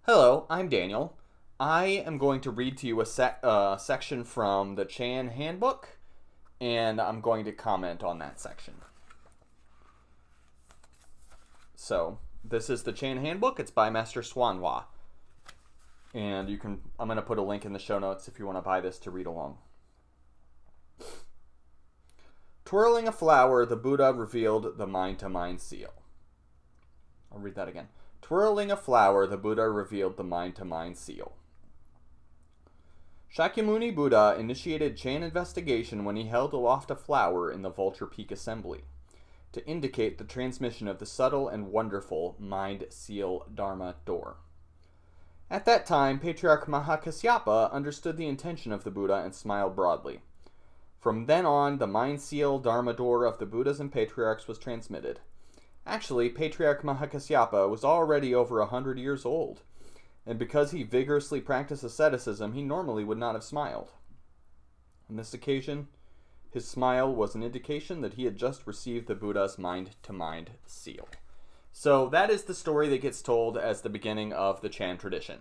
Hello, I'm Daniel. I am going to read to you a section from the Chan Handbook, and I'm going to comment on that section. So, this is the Chan Handbook. It's by Master Swanhua. And I'm going to put a link in the show notes if you want to buy this to read along. Twirling a flower, the Buddha revealed the mind-to-mind seal. I'll read that again. Twirling a flower, the Buddha revealed the mind-to-mind seal. Shakyamuni Buddha initiated Chan investigation when he held aloft a flower in the Vulture Peak Assembly to indicate the transmission of the subtle and wonderful mind seal Dharma door. At that time, Patriarch Mahakasyapa understood the intention of the Buddha and smiled broadly. From then on, the mind seal Dharma door of the Buddhas and Patriarchs was transmitted. Actually, Patriarch Mahakasyapa was already over 100 years old, and because he vigorously practiced asceticism, he normally would not have smiled. On this occasion, his smile was an indication that he had just received the Buddha's mind-to-mind seal. So that is the story that gets told as the beginning of the Chan tradition.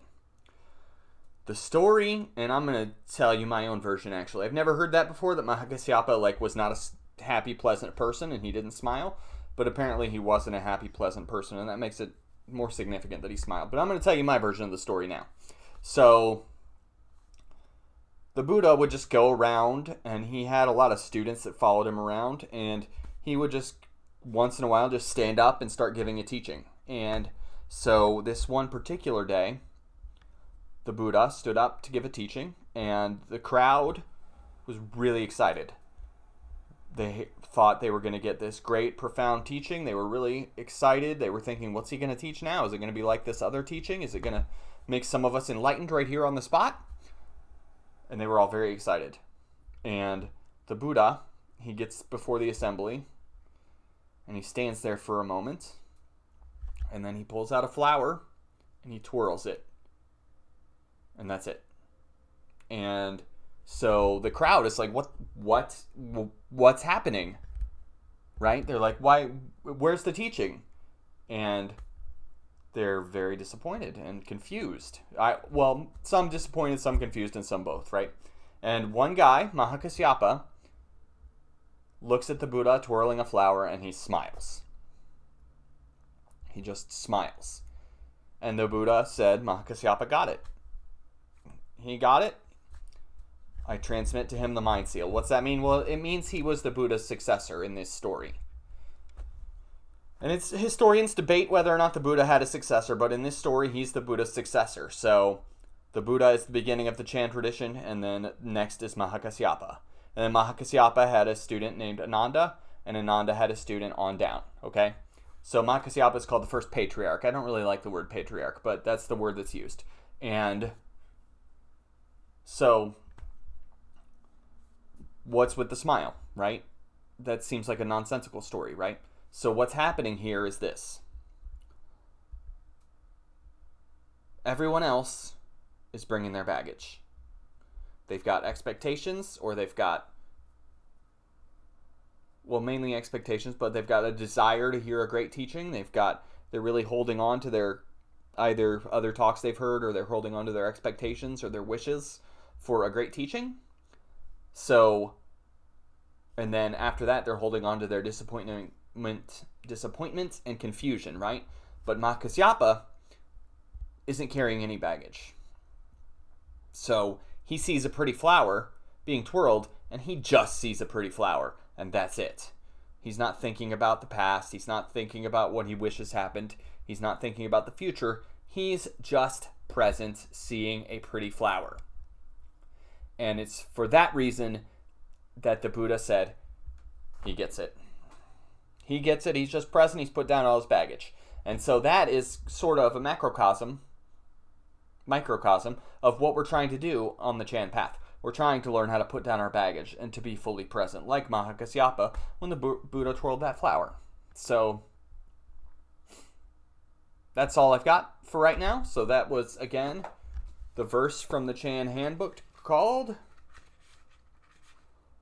The story, and I'm going to tell you my own version actually. I've never heard that before, that Mahakasyapa was not a happy, pleasant person and he didn't smile. But apparently he wasn't a happy, pleasant person, and that makes it more significant that he smiled. But I'm going to tell you my version of the story now. So, the Buddha would just go around, and he had a lot of students that followed him around, and he would just, once in a while, just stand up and start giving a teaching. And so, this one particular day, the Buddha stood up to give a teaching, and the crowd was really excited. They thought they were going to get this great, profound teaching. They were really excited. They were thinking, what's he going to teach now? Is it going to be like this other teaching? Is it going to make some of us enlightened right here on the spot? And they were all very excited. And the Buddha, he gets before the assembly, and he stands there for a moment, and then he pulls out a flower, and he twirls it. And that's it. And so the crowd is like, what's happening? Right? They're like, where's the teaching? And they're very disappointed and confused. Some disappointed, some confused, and some both, right? And one guy, Mahakasyapa, looks at the Buddha twirling a flower and he smiles. He just smiles. And the Buddha said, Mahakasyapa got it. He got it. I transmit to him the mind seal. What's that mean? Well, it means he was the Buddha's successor in this story. And historians debate whether or not the Buddha had a successor, but in this story, he's the Buddha's successor. So the Buddha is the beginning of the Chan tradition, and then next is Mahakasyapa. And then Mahakasyapa had a student named Ananda, and Ananda had a student on down, okay? So Mahakasyapa is called the first patriarch. I don't really like the word patriarch, but that's the word that's used. And so what's with the smile, right? That seems like a nonsensical story, right? So what's happening here is this. Everyone else is bringing their baggage. They've got expectations, or they've got, mainly expectations, but they've got a desire to hear a great teaching. They're really holding on to their either other talks they've heard, or they're holding on to their expectations or their wishes for a great teaching. So, and then after that, they're holding on to their disappointment and confusion, right? But Mahakasyapa isn't carrying any baggage. So he sees a pretty flower being twirled, and he just sees a pretty flower, and that's it. He's not thinking about the past. He's not thinking about what he wishes happened. He's not thinking about the future. He's just present, seeing a pretty flower. And it's for that reason that the Buddha said, he gets it. He gets it. He's just present. He's put down all his baggage. And so that is sort of a microcosm of what we're trying to do on the Chan path. We're trying to learn how to put down our baggage and to be fully present, like Mahakasyapa when the Buddha twirled that flower. So that's all I've got for right now. So that was, again, the verse from the Chan Handbook called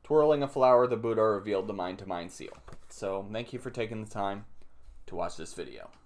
Twirling a Flower, the Buddha revealed the mind-to-mind seal. So thank you for taking the time to watch this video.